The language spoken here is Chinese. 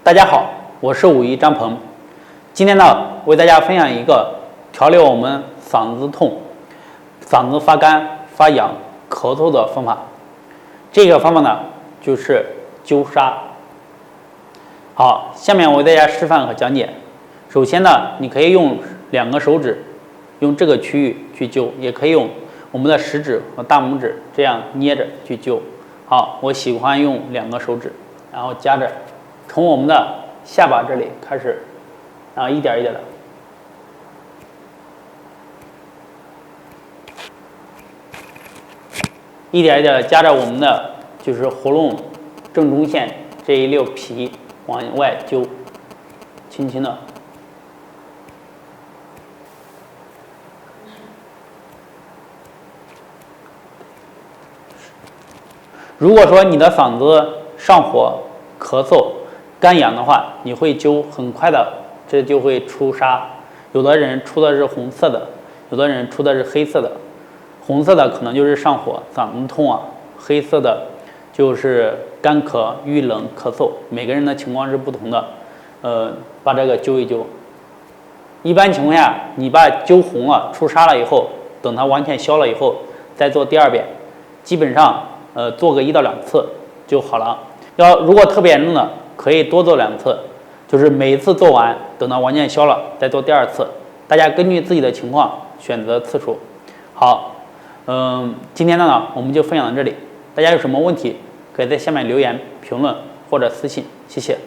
大家好，我是武夷张鹏。今天呢，为大家分享一个调理我们嗓子痛、嗓子发干、发痒、咳嗽的方法。这个方法呢，就是灸痧。好，下面我为大家示范和讲解。首先呢，你可以用2个手指，用这个区域去灸，也可以用我们的食指和大拇指这样捏着去灸。好，我喜欢用2个手指，然后夹着，从我们的下巴这里开始，然后一点一点的，一点一点的夹着我们的就是喉咙正中线这一溜皮往外揪，轻轻的。如果说你的嗓子上火、咳嗽、干痒的话，你会灸很快的，这就会出痧。有的人出的是红色的，有的人出的是黑色的。红色的可能就是上火、嗓子痛啊，黑色的就是干咳、遇冷、咳嗽。每个人的情况是不同的，把这个灸一灸。一般情况下，你把灸红了、出痧了以后，等它完全消了以后，再做第2遍，基本上做个1到2次就好了。如果特别严重的，可以多做2次，就是每一次做完，等到完全消了再做第2次。大家根据自己的情况选择次数。好，今天呢我们就分享到这里。大家有什么问题，可以在下面留言、评论或者私信，谢谢。